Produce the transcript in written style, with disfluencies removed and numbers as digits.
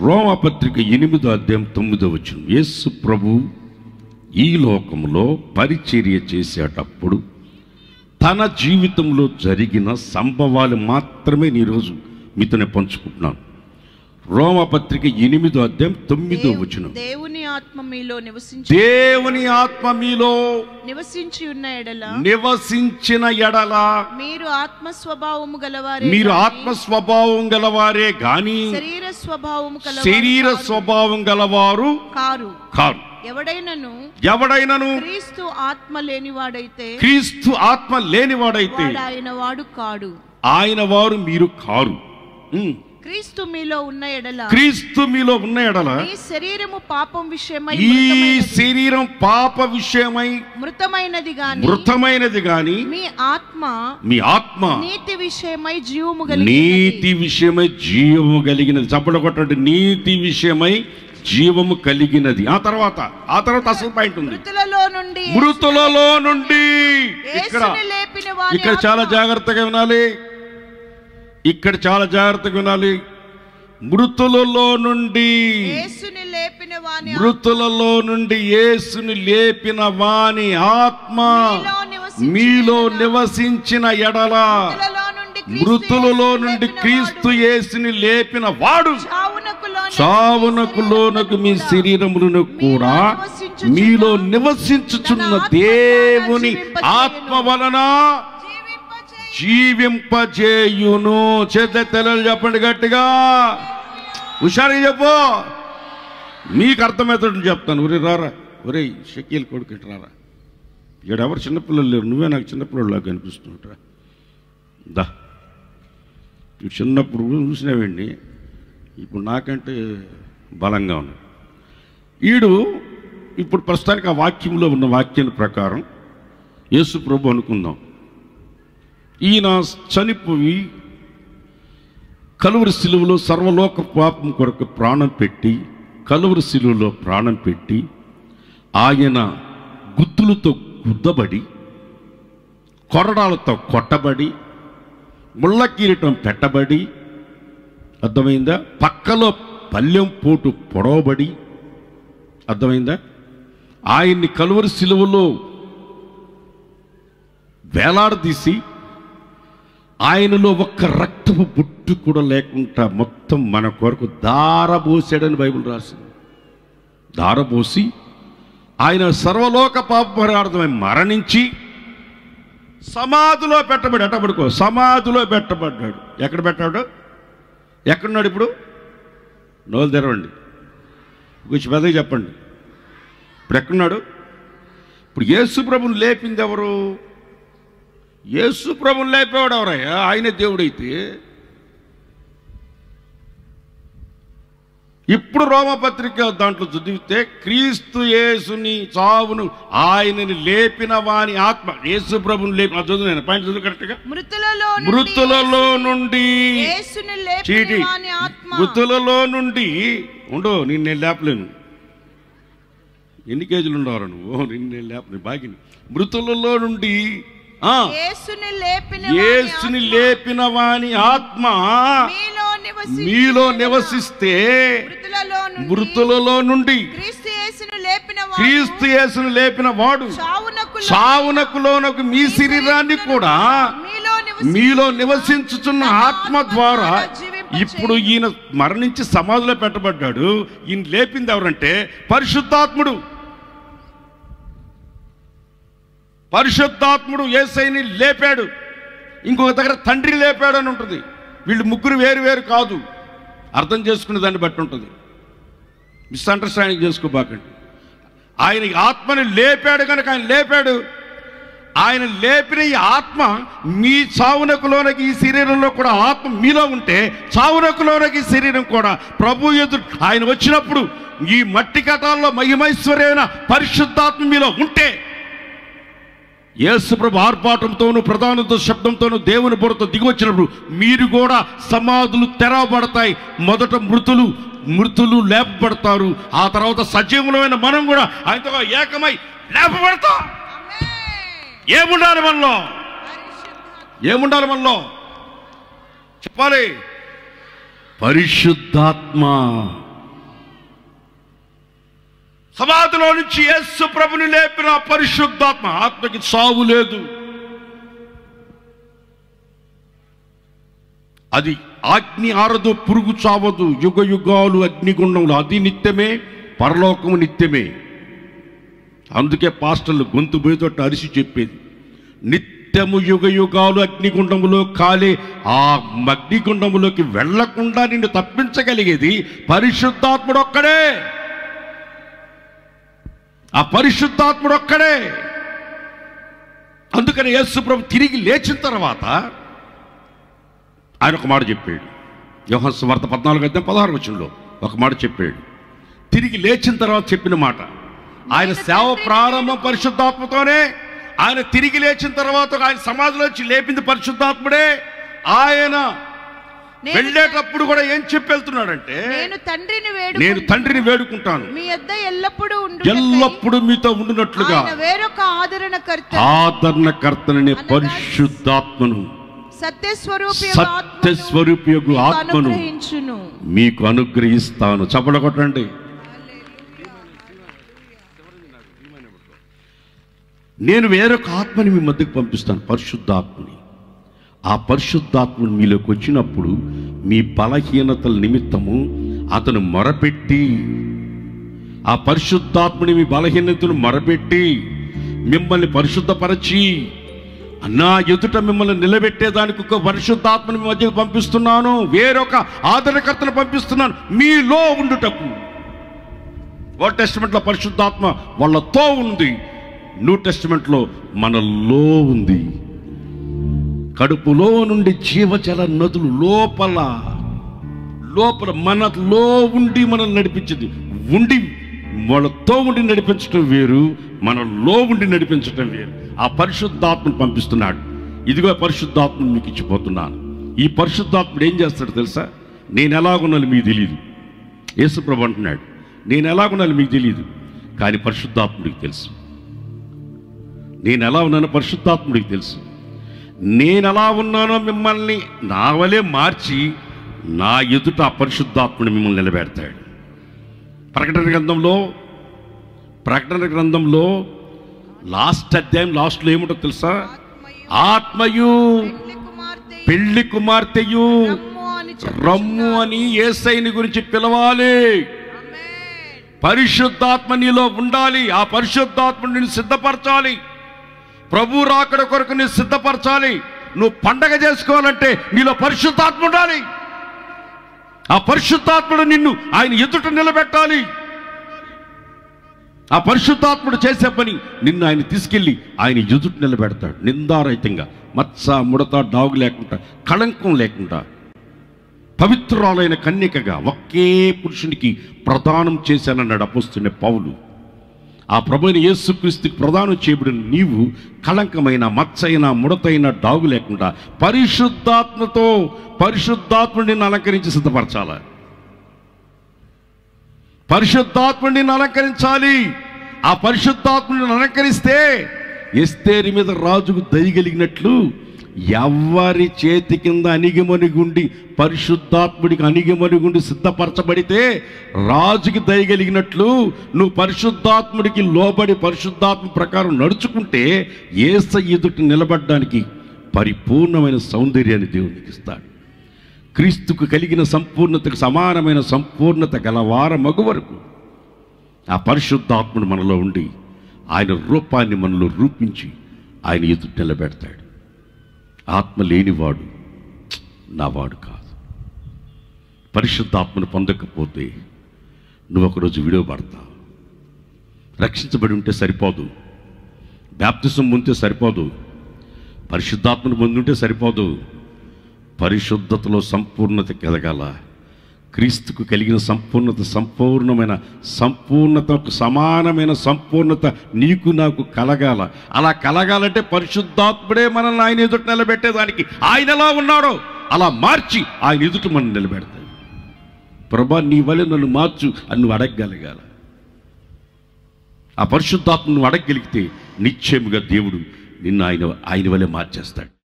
రోమాపత్రిక 8వ అధ్యాయం 9వ వచనం. యేసు ప్రభు ఈ లోకంలో పరిచర్య చేసేటప్పుడు తన జీవితంలో జరిగిన సంభవాలు మాత్రమే ఈరోజు మీతోనే పంచుకుంటున్నాను. రోమాపత్రిక 8వ అధ్యాయం 9వ వచనం. దేవుని ఆత్మ మీలో నివసించిన ఎడల మీరు ఆత్మ స్వభావం గలవారే గాని శరీర స్వభావం గలవారు కారు. ఎవడైనను క్రీస్తు ఆత్మ లేనివాడైతే ఆయన వారు మీరు కారు. క్రీస్తు మీలో ఉన్న ఎడల ఈ శరీరం పాప విషయమై మృతమైనది గాని మీ ఆత్మ నీతి విషయమై జీవము కలిగినది. చప్పట్లు కొట్టండి. నీతి విషయమై జీవము కలిగినది. ఆ తర్వాత అసలు పాయింట్ ఉంది. మృతులలో నుండి ఇక్కడ చాలా జాగ్రత్తగా వినాలి. మృతులలో నుండి యేసుని లేపిన వాని ఆత్మ మీలో నివసించిన ఎడల మృతులలో నుండి క్రీస్తు యేసుని లేపిన వాడు చావునకు లోనకు మీ శరీరములను కూడా మీలో నివసించుచున్న దేవుని ఆత్మ వలన జీవింపజేయును. తెల్లలు చెప్పండి గట్టిగా, హుషారుగా చెప్పు. మీకు అర్థమవుతాడని చెప్తాను. రారా షకీల్ కొడుకు రారా. ఈడెవరు చిన్నపిల్లలు లేరు, నువ్వే నాకు చిన్నపిల్లలాగా కనిపిస్తుంటా. దా, నువ్వు చిన్నప్పుడు చూసినావండి, ఇప్పుడు నాకంటే బలంగా ఉన్నాడు. ఇప్పుడు ప్రస్తుతానికి ఆ వాక్యంలో ఉన్న వాక్యం ప్రకారం యేసు ప్రభు అనుకుందాం. ఈయన చనిపోయి కలువరి శిలువలో సర్వలోక పాపం కొరకు ప్రాణం పెట్టి, కలువరి శిలువలో ప్రాణం పెట్టి, ఆయన గుద్దులతో గుద్దబడి, కొరడాలతో కొట్టబడి, ముళ్ళ కిరీటం పెట్టబడి, అర్థమైందా, పక్కలో పల్లెం పోటు పొడవబడి, అర్థమైందా, ఆయన్ని కలువరి శిలువలో వేలాడదీసి ఆయనలో ఒక్క రక్తపు బొట్టు కూడా లేకుండా మొత్తం మన కొరకు దారబోసాడని బైబిల్ రాసింది. దారబోసి ఆయన సర్వలోక పాపపరార్థమై మరణించి సమాధిలో పెట్టబడి, సమాధిలో పెట్టబడ్డాడు. ఎక్కడ పెట్టాడు? ఎక్కడున్నాడు ఇప్పుడు? నోలు తెరవండి, కొంచెం పెద్దగా చెప్పండి. ఇప్పుడు ఎక్కడున్నాడు? ఇప్పుడు యేసు ప్రభుని లేపింది ఎవరు? యేసు ప్రభుని లేపేవాడు ఎవరయ్యా? ఆయన దేవుడైతే. ఇప్పుడు రోమపత్రిక దాంట్లో చదివితే క్రీస్తు యేసుని చావును ఆయనని లేపిన వాని ఆత్మ, యేసు ప్రభుని లేపిన, చదువు నేను పాయింట్ చదువు కరెక్ట్గా. మృతులలో నుండి చీటి, మృతులలో నుండి ఉండు, నేను లేపలేను. ఎన్ని కేజీలు ఉండవరా నువ్వు? నేను లేపలేను బాగిని. మృతులలో నుండి యేసుని లేపిన వాని ఆత్మ మీలో నివసిస్తే మృతులలో నుండి క్రీస్తు యేసుని లేపిన వాడు చావునకు లోనకు మీ శరీరాన్ని కూడా మీలో నివసించుచున్న ఆత్మ ద్వారా ఇప్పుడు ఈయన మరణించి సమాధిలో పెట్టబడ్డాడు. ఈయన లేపింది ఎవరంటే పరిశుద్ధాత్ముడు. పరిశుద్ధాత్ముడు యేసయ్యని లేపాడు. ఇంకొక దగ్గర తండ్రి లేపాడు అని ఉంటుంది. వీళ్ళు ముగ్గురు వేరు వేరు కాదు, అర్థం చేసుకునే దాన్ని బట్టి ఉంటుంది. మిస్అండర్స్టాండింగ్ చేసుకోబాకండి. ఆయన ఆత్మని లేపాడు కనుక ఆయన లేపాడు. ఆయన లేపిన ఈ ఆత్మ మీ చావునకులోనకి ఈ శరీరంలో కూడా ఆత్మ మీలో ఉంటే చావునకులోనకి ఈ శరీరం కూడా ప్రభు ఎదురు ఆయన వచ్చినప్పుడు ఈ మట్టి కటాల్లో మహిమైశ్వర్యమైన పరిశుద్ధాత్మ మీలో ఉంటే యేసు ప్రభు ఆర్భాటంతోనూ ప్రధానంతో శబ్దంతోనూ దేవుని బుర్రతో దిగి వచ్చినప్పుడు మీరు కూడా సమాధులు తెరవబడతాయి. మొదట మృతులు లేపబడతారు. ఆ తర్వాత సజీవులమైన మనం కూడా ఆయనతో ఏకమై లేపబడతాం. ఏముండాలి మనలో చెప్పాలి? పరిశుద్ధాత్మ. సమాధిలో నుంచి యేసు ప్రభుని లేపిన పరిశుద్ధాత్మ. ఆత్మకి సావు లేదు. అది అగ్ని ఆరదు, పురుగు చావదు, యుగ యుగాలు అగ్నిగుండంలో. అది నిత్యమే, పరలోకము నిత్యమే. అందుకే పాస్టర్లు గొంతు బోయతోటి అరిసి చెప్పేది, నిత్యము యుగ యుగాలు అగ్నిగుండములో కాలే. ఆ అగ్నిగుండములోకి వెళ్లకుండా నిన్ను తప్పించగలిగేది పరిశుద్ధాత్ముడు ఒక్కడే. ఆ పరిశుద్ధాత్ముడు ఒక్కడే. అందుకని యేసు ప్రభు తిరిగి లేచిన తర్వాత ఆయన ఒక మాట చెప్పాడు. యోహాను సువార్త 14:16 ఒక మాట చెప్పాడు. తిరిగి లేచిన తర్వాత చెప్పిన మాట. ఆయన సేవ ప్రారంభం పరిశుద్ధాత్మతోనే. ఆయన తిరిగి లేచిన తర్వాత ఆయన సమాధిలో వచ్చి లేపింది పరిశుద్ధాత్ముడే. ఆయన వెళ్ళేటప్పుడు కూడా ఏం చెప్పి వెళ్తున్నాడంటే, నేను తండ్రిని వేడుకుంటాను, మీ యొద్ద ఎల్లప్పుడూ మీతో ఉండునట్లుగా వేరొక ఆదరణకర్తననే పరిశుద్ధాత్మను, సత్యస్వరూపియగు ఆత్మను మీకు అనుగ్రహిస్తాను. చప్పట్లు కొట్టండి. నేను వేరొక ఆత్మని మీ మధ్యకు పంపిస్తాను, పరిశుద్ధాత్మని. ఆ పరిశుద్ధాత్మను మీలోకి వచ్చినప్పుడు మీ బలహీనతల నిమిత్తము అతను మొరపెట్టి, ఆ పరిశుద్ధాత్మని మీ బలహీనతను మొరపెట్టి మిమ్మల్ని పరిశుద్ధపరచి నా ఎదుట మిమ్మల్ని నిలబెట్టేదానికి ఒక పరిశుద్ధాత్మని మీ మధ్యకు పంపిస్తున్నాను. వేరొక ఆదరణకర్తను పంపిస్తున్నాను మీలో ఉండుటకు. ఓల్డ్ టెస్టిమెంట్లో పరిశుద్ధాత్మ వాళ్ళతో ఉంది, న్యూ టెస్టిమెంట్లో మనలో ఉంది. కడుపులో నుండి జీవజల నదులు లోపల మనలో ఉండి మనల్ని నడిపించింది. మనతో ఉండి నడిపించడం వేరు, మనలో ఉండి నడిపించడం వేరు. ఆ పరిశుద్ధాత్మను పంపిస్తున్నాడు. ఇదిగో పరిశుద్ధాత్మను మీకు ఇచ్చిపోతున్నాను. ఈ పరిశుద్ధాత్ముడు ఏం చేస్తాడు తెలుసా? నేను ఎలాగున్నాను మీకు తెలియదు. యేసుప్రభు అంటున్నాడు, నేను ఎలాగున్నాను మీకు తెలియదు, కానీ పరిశుద్ధాత్ముడికి తెలుసు. నేను ఎలా ఉన్నానో పరిశుద్ధాత్ముడికి తెలుసు. నేను ఎలా ఉన్నానో మిమ్మల్ని నా వలే మార్చి నా ఎదుట ఆ పరిశుద్ధాత్ముడు మిమ్మల్ని నిలబెడతాడు. ప్రకటన గ్రంథంలో లాస్ట్ అధ్యాయం లాస్ట్లో ఏముంటుందో తెలుసా? ఆత్మయు పెళ్లి కుమార్తెయు రమ్ము అని యేసయ్యని గురించి పిలవాలి. పరిశుద్ధాత్మ నీలో ఉండాలి. ఆ పరిశుద్ధాత్మని నిన్ను సిద్ధపరచాలి. ప్రభు రాకడ కొరకు నేను సిద్ధపరచాలి. నువ్వు పండగ చేసుకోవాలంటే నీలో పరిశుద్ధాత్మ ఉండాలి. ఆ పరిశుద్ధాత్ముడు నిన్ను ఆయన ఎదుట నిలబెట్టాలి. ఆ పరిశుద్ధాత్ముడు చేసే పని నిన్ను ఆయన తీసుకెళ్ళి ఆయన ఎదుట నిలబెడతాడు. నిందారహితంగా, మచ్చ ముడత డాగు లేకుండా, కళంకం లేకుండా, పవిత్రురాలైన కన్యకగా ఒకే పురుషునికి ప్రదానం చేశానన్నాడు అపోస్తలుడైన పౌలు. ఆ ప్రభువైన యేసుక్రీస్తుకి ప్రదానం చేయబడిన నీవు కళంకమైన, మచ్చైన, ముడతైన, డాగు లేకుండా పరిశుద్ధాత్మతో పరిశుద్ధాత్ముడిని అలంకరించి సిద్ధపరచాలి. పరిశుద్ధాత్ముడిని అలంకరించాలి. ఆ పరిశుద్ధాత్ముడిని అలంకరిస్తే ఎస్తేరు మీద రాజుకు దయగలిగినట్లు ఎవరి చేతి కింద అణిగిమణిగుండి పరిశుద్ధాత్ముడికి అణిగిమణిగుండి సిద్ధపరచబడితే రాజుకి దయగలిగినట్లు నువ్వు పరిశుద్ధాత్ముడికి లోబడి పరిశుద్ధాత్మ ప్రకారం నడుచుకుంటే యేసయ్య ఎదుట నిలబడడానికి పరిపూర్ణమైన సౌందర్యాన్ని దేవునికి ఇస్తాడు. క్రీస్తుకు కలిగిన సంపూర్ణతకు సమానమైన సంపూర్ణత గలవార మగు వరకు ఆ పరిశుద్ధాత్ముడు మనలో ఉండి ఆయన రూపాన్ని మనలో రూపించి ఆయన ఎదుట నిలబెడతాడు. ఆత్మ లేనివాడు నావాడు కాదు. పరిశుద్ధాత్మను పొందకపోతే నువ్వు ఒకరోజు విడవబడతావు. రక్షించబడి ఉంటే సరిపోదు, బాప్తిసం పొందితే సరిపోదు, పరిశుద్ధాత్మను పొందుంటే సరిపోదు. పరిశుద్ధతలో సంపూర్ణత కలగాల. క్రీస్తుకు కలిగిన సంపూర్ణమైన సంపూర్ణతకు సమానమైన సంపూర్ణత నీకు నాకు కలగాల. అలా కలగాలంటే పరిశుద్ధాత్ముడే మనల్ని ఆయన ఎదుట నిలబెట్టేదానికి ఆయన ఎలా ఉన్నాడో అలా మార్చి ఆయన ఎదుట మనం నిలబెడతాడు. ప్రభా నీ వలె నన్ను మార్చు అని నువ్వు అడగగలగాల. ఆ పరిశుద్ధాత్మను నువ్వు అడగగలిగితే నిశ్చయముగా దేవుడు నిన్ను ఆయన వలె మార్చేస్తాడు.